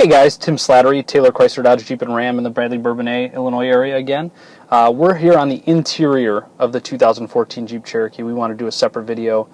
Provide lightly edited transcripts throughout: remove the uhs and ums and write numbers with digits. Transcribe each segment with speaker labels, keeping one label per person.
Speaker 1: Hey guys, Tim Slattery, Taylor Chrysler Dodge Jeep and Ram in the Bradley Bourbonnais, Illinois area again. We're here on the interior of the 2014 Jeep Cherokee. We want to do a separate video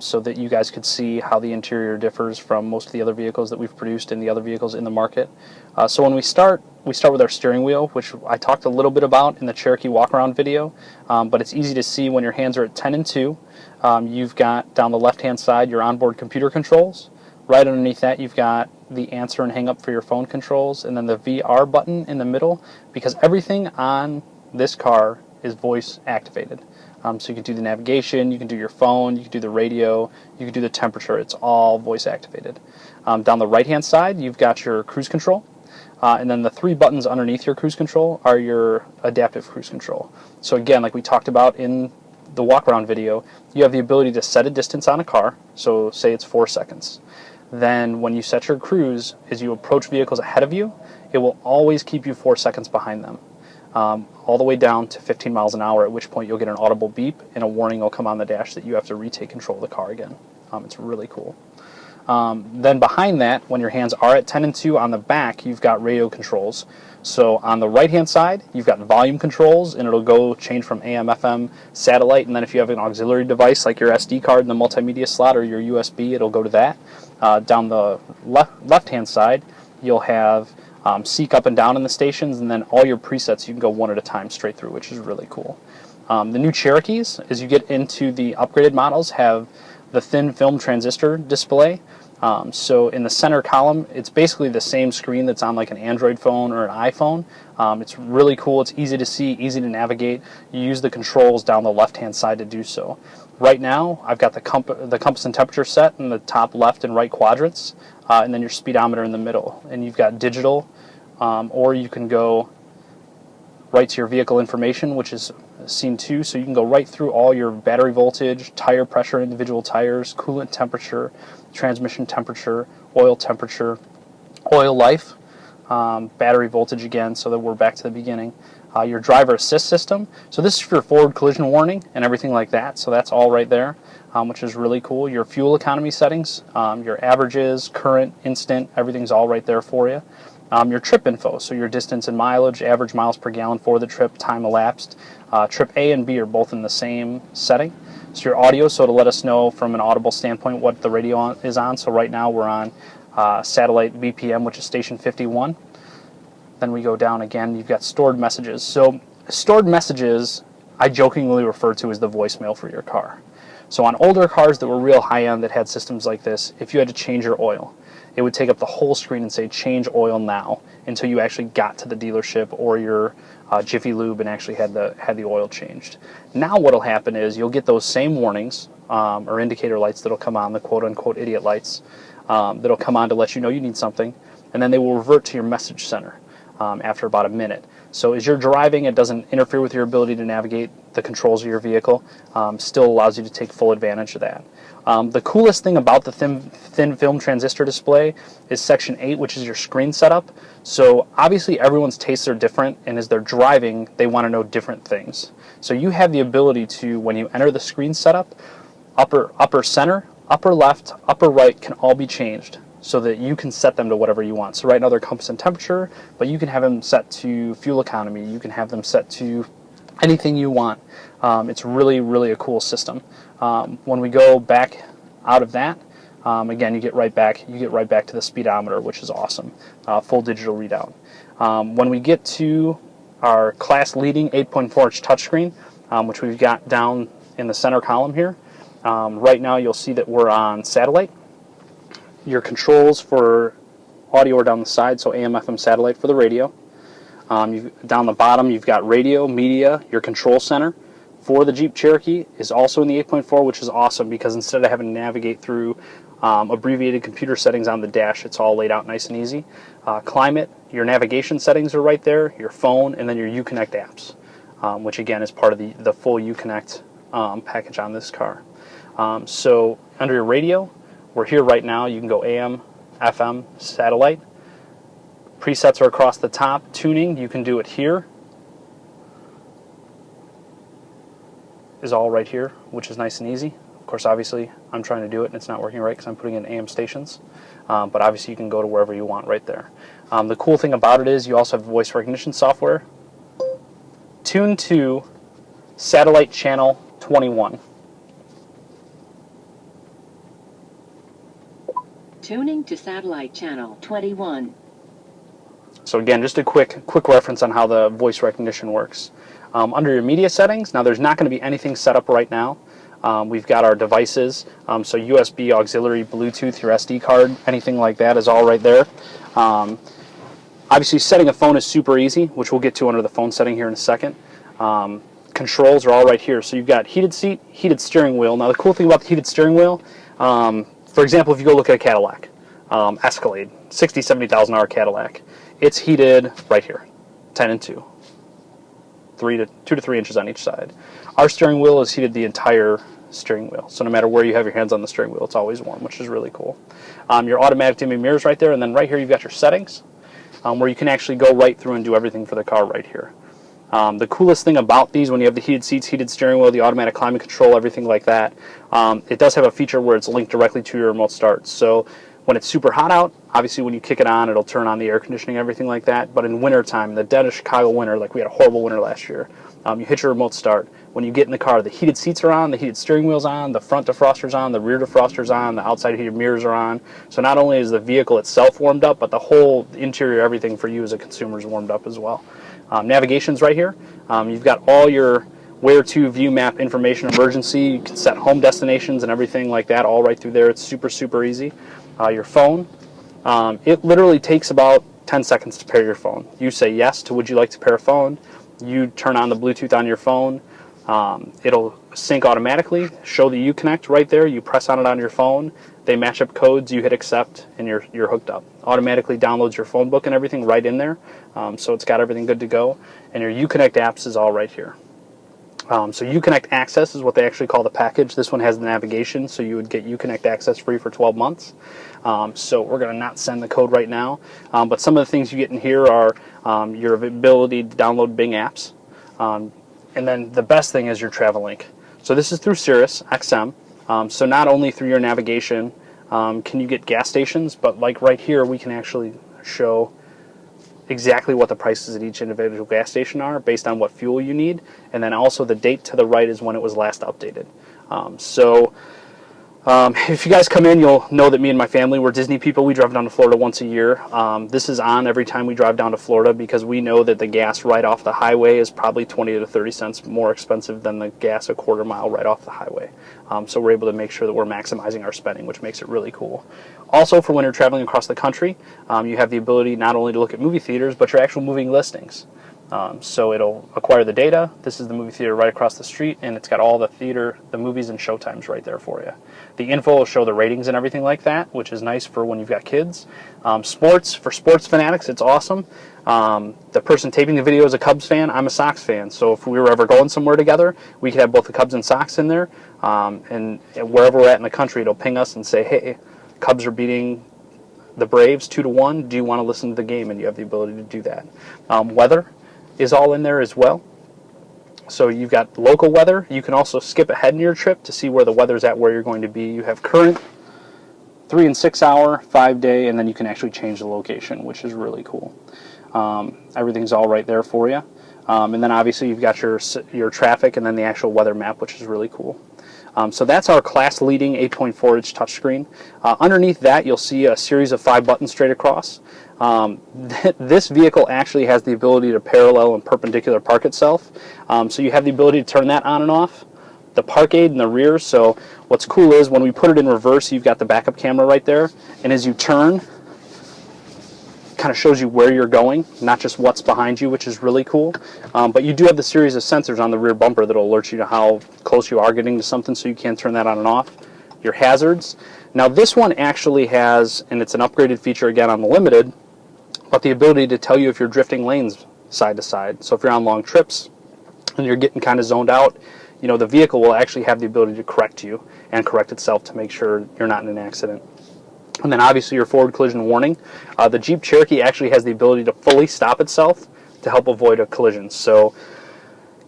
Speaker 1: so that you guys could see how the interior differs from most of the other vehicles that we've produced and the other vehicles in the market. So when we start with our steering wheel, which I talked a little bit about in the Cherokee walk-around video, but it's easy to see when your hands are at 10 and 2. You've got down the left-hand side your onboard computer controls. Right underneath that, you've got the answer and hang up for your phone controls, and then the VR button in the middle, because everything on this car is voice activated. So you can do the navigation, you can do your phone, you can do the radio, you can do the temperature. It's all voice activated. Down the right hand side, you've got your cruise control, and then the three buttons underneath your cruise control are your adaptive cruise control. So again, like we talked about in the walk around video, you have the ability to set a distance on a car. So say it's 4 seconds. Then when you set your cruise, as you approach vehicles ahead of you, it will always keep you 4 seconds behind them, all the way down to 15 miles an hour, at which point you'll get an audible beep and a warning will come on the dash that you have to retake control of the car again. It's really cool. Then behind that, when your hands are at 10 and 2 on the back, you've got radio controls. So on the right-hand side, you've got volume controls, and it'll go change from AM, FM, satellite, and then if you have an auxiliary device like your SD card in the multimedia slot or your USB, it'll go to that. Down the left-hand side, you'll have seek up and down in the stations, and then all your presets you can go one at a time straight through, which is really cool. The new Cherokees, as you get into the upgraded models, have the thin film transistor display. So in the center column, it's basically the same screen that's on like an Android phone or an iPhone. It's really cool. It's easy to see, easy to navigate. You use the controls down the left-hand side to do so. Right now, I've got the compass and temperature set in the top left and right quadrants, and then your speedometer in the middle. And you've got digital, or you can go right to your vehicle information, which is scene 2, so you can go right through all your battery voltage, tire pressure, individual tires, coolant temperature, transmission temperature, oil life, battery voltage again, so that we're back to the beginning. Your driver assist system, so this is for forward collision warning and everything like that, so that's all right there, which is really cool. Your fuel economy settings, your averages, current, instant, everything's all right there for you. Your trip info, so your distance and mileage, average miles per gallon for the trip, time elapsed. Trip A and B are both in the same setting. So your audio, so to let us know from an audible standpoint what the radio is on. So right now we're on satellite BPM, which is station 51. Then we go down again, you've got stored messages. So stored messages, I jokingly refer to as the voicemail for your car. So on older cars that were real high-end that had systems like this, if you had to change your oil, it would take up the whole screen and say change oil now until you actually got to the dealership or your Jiffy Lube and actually had the oil changed. Now what'll happen is you'll get those same warnings or indicator lights that'll come on, the quote-unquote idiot lights, that'll come on to let you know you need something, and then they will revert to your message center after about a minute. So as you're driving, it doesn't interfere with your ability to navigate the controls of your vehicle, still allows you to take full advantage of that. The coolest thing about the thin film transistor display is section 8, which is your screen setup. So obviously everyone's tastes are different, and as they're driving, they want to know different things. So you have the ability to, when you enter the screen setup, upper center, upper left, upper right can all be changed so that you can set them to whatever you want. So right now they're compass and temperature, but you can have them set to fuel economy. You can have them set to anything you want. It's really, really a cool system. When we go back out of that, again, you get right back to the speedometer, which is awesome. Full digital readout. When we get to our class-leading 8.4-inch touchscreen, which we've got down in the center column here, right now you'll see that we're on satellite. Your controls for audio are down the side, so AM, FM, satellite for the radio. Down the bottom, you've got radio, media, your control center for the Jeep Cherokee is also in the 8.4, which is awesome because instead of having to navigate through abbreviated computer settings on the dash, it's all laid out nice and easy. Climate, your navigation settings are right there, your phone, and then your UConnect apps, which again is part of the full UConnect package on this car. So under your radio, we're here right now. You can go AM, FM, satellite. Presets are across the top. Tuning, you can do it here. Is all right here, which is nice and easy. Of course, obviously, I'm trying to do it and it's not working right because I'm putting in AM stations. But obviously, you can go to wherever you want right there. The cool thing about it is you also have voice recognition software tuned to satellite channel 21.
Speaker 2: Tuning to satellite channel 21.
Speaker 1: So again, just a quick reference on how the voice recognition works. Under your media settings, now there's not going to be anything set up right now. We've got our devices, so USB, auxiliary, Bluetooth, your SD card, anything like that is all right there. Obviously, setting a phone is super easy, which we'll get to under the phone setting here in a second. Controls are all right here. So you've got heated seat, heated steering wheel. Now the cool thing about the heated steering wheel, for example, if you go look at a Cadillac, Escalade, $60,000, $70,000 Cadillac, it's heated right here, 10 and 2. 2 to 3 inches on each side. Our steering wheel is heated the entire steering wheel, so no matter where you have your hands on the steering wheel, it's always warm, which is really cool. Your automatic dimming mirrors right there, and then right here you've got your settings, where you can actually go right through and do everything for the car right here. The coolest thing about these, when you have the heated seats, heated steering wheel, the automatic climate control, everything like that, it does have a feature where it's linked directly to your remote start. So when it's super hot out, obviously when you kick it on, it'll turn on the air conditioning, everything like that. But in wintertime, the dead of Chicago winter, like we had a horrible winter last year, you hit your remote start. When you get in the car, the heated seats are on, the heated steering wheel's on, the front defroster's on, the rear defroster's on, the outside heated mirrors are on. So not only is the vehicle itself warmed up, but the whole interior, everything for you as a consumer is warmed up as well. Navigation's right here. You've got all your where to, view map, information, emergency. You can set home destinations and everything like that all right through there. It's super, super easy. Your phone, it literally takes about 10 seconds to pair your phone. You say yes to would you like to pair a phone. You turn on the Bluetooth on your phone. It'll sync automatically, show the UConnect right there. You press on it on your phone. They match up codes, you hit accept, and you're hooked up. Automatically downloads your phone book and everything right in there. So it's got everything good to go. And your UConnect apps is all right here. So UConnect Access is what they actually call the package. This one has the navigation, so you would get UConnect Access free for 12 months. So we're going to not send the code right now. But some of the things you get in here are your ability to download Bing apps. And then the best thing is your travel link. So this is through SiriusXM. So not only through your navigation can you get gas stations, but like right here we can actually show exactly what the prices at each individual gas station are based on what fuel you need, and then also the date to the right is when it was last updated. If you guys come in, you'll know that me and my family, we're Disney people. We drive down to Florida once a year. This is on every time we drive down to Florida because we know that the gas right off the highway is probably 20 to 30 cents more expensive than the gas a quarter mile right off the highway. So we're able to make sure that we're maximizing our spending, which makes it really cool. Also, for when you're traveling across the country, you have the ability not only to look at movie theaters, but your actual movie listings. So it'll acquire the data. This is the movie theater right across the street, and it's got all the theater, the movies, and showtimes right there for you. The info will show the ratings and everything like that, which is nice for when you've got kids. Sports, for sports fanatics, it's awesome. The person taping the video is a Cubs fan. I'm a Sox fan. So if we were ever going somewhere together, we could have both the Cubs and Sox in there. And wherever we're at in the country, it'll ping us and say, hey, Cubs are beating the Braves 2-1. Do you want to listen to the game? And you have the ability to do that. Weather is all in there as well. So you've got local weather. You can also skip ahead in your trip to see where the weather's at, where you're going to be. You have current, 3 and 6 hour, 5-day, and then you can actually change the location, which is really cool. Everything's all right there for you. And then obviously you've got your traffic and then the actual weather map, which is really cool. So that's our class-leading 8.4-inch touchscreen. Underneath that, you'll see a series of 5 buttons straight across. This vehicle actually has the ability to parallel and perpendicular park itself. So you have the ability to turn that on and off. The park aid in the rear. So what's cool is when we put it in reverse, you've got the backup camera right there. And as you turn, kind of shows you where you're going, not just what's behind you, which is really cool. But you do have the series of sensors on the rear bumper that will alert you to how close you are getting to something, so you can turn that on and off. Your hazards. Now this one actually has, and it's an upgraded feature again on the Limited, but the ability to tell you if you're drifting lanes side to side. So if you're on long trips and you're getting kind of zoned out, you know, the vehicle will actually have the ability to correct you and correct itself to make sure you're not in an accident. And then obviously your forward collision warning. The Jeep Cherokee actually has the ability to fully stop itself to help avoid a collision. So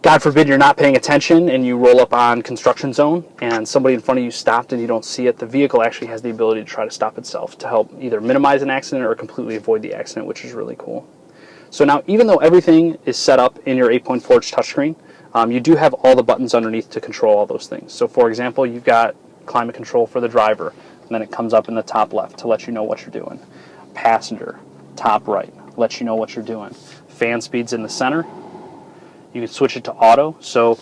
Speaker 1: God forbid you're not paying attention and you roll up on construction zone and somebody in front of you stopped and you don't see it, the vehicle actually has the ability to try to stop itself to help either minimize an accident or completely avoid the accident, which is really cool. So now, even though everything is set up in your 8.4-inch touchscreen, you do have all the buttons underneath to control all those things. So for example, you've got climate control for the driver, and then it comes up in the top left to let you know what you're doing. Passenger, top right, lets you know what you're doing. Fan speeds in the center. You can switch it to auto, so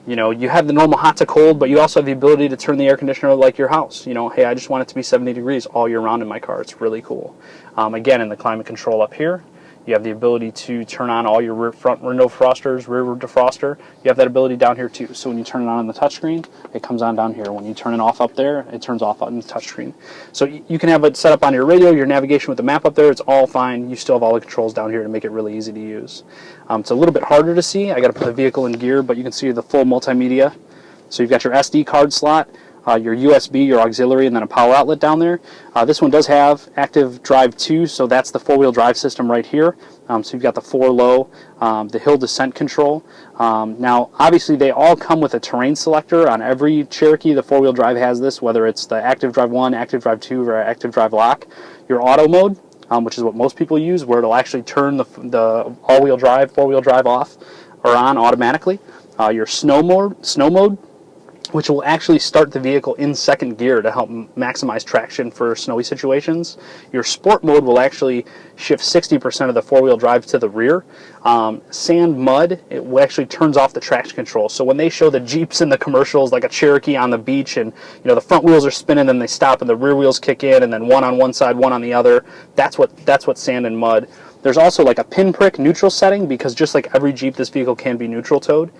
Speaker 1: you have the normal hot to cold, but you also have the ability to turn the air conditioner like your house. Hey, I just want it to be 70 degrees all year round in my car. It's really cool. Again, in the climate control up here, you have the ability to turn on all your front window defrosters, rear defroster. You have that ability down here too. So when you turn it on the touchscreen, it comes on down here. When you turn it off up there, it turns off on the touchscreen. So you can have it set up on your radio, your navigation with the map up there. It's all fine. You still have all the controls down here to make it really easy to use. It's a little bit harder to see. I got to put the vehicle in gear, but you can see the full multimedia. So you've got your SD card slot, your USB, your auxiliary, and then a power outlet down there. This one does have active drive 2, so that's the four-wheel drive system right here. So you've got the 4-low, the hill descent control. Now, obviously, they all come with a terrain selector. On every Cherokee, the four-wheel drive has this, whether it's the active drive 1, active drive 2, or active drive lock. Your auto mode, which is what most people use, where it'll actually turn the all-wheel drive, four-wheel drive off or on automatically. Your snow mode, which will actually start the vehicle in second gear to help maximize traction for snowy situations. Your sport mode will actually shift 60% of the four-wheel drive to the rear. Sand, mud, it actually turns off the traction control. So when they show the Jeeps in the commercials, like a Cherokee on the beach, and the front wheels are spinning, then they stop, and the rear wheels kick in, and then one on one side, one on the other. That's what sand and mud. There's also like a pinprick neutral setting, because just like every Jeep, this vehicle can be neutral towed.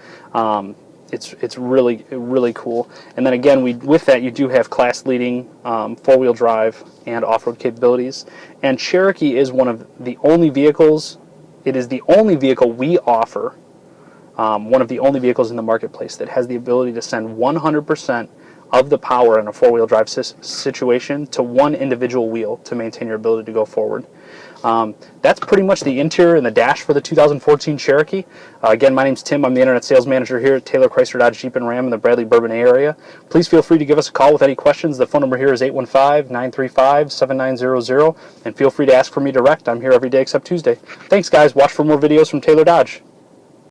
Speaker 1: It's really, really cool. And then again, with that, you do have class-leading four-wheel drive and off-road capabilities. And Cherokee is one of the only vehicles, it is the only vehicle we offer, one of the only vehicles in the marketplace that has the ability to send 100% of the power in a four-wheel drive situation to one individual wheel to maintain your ability to go forward. That's pretty much the interior and the dash for the 2014 Cherokee. Again, my name's Tim. I'm the Internet Sales Manager here at Taylor Chrysler Dodge Jeep and Ram in the Bradley Bourbonnais area. Please feel free to give us a call with any questions. The phone number here is 815-935-7900, and feel free to ask for me direct. I'm here every day except Tuesday. Thanks, guys. Watch for more videos from Taylor Dodge.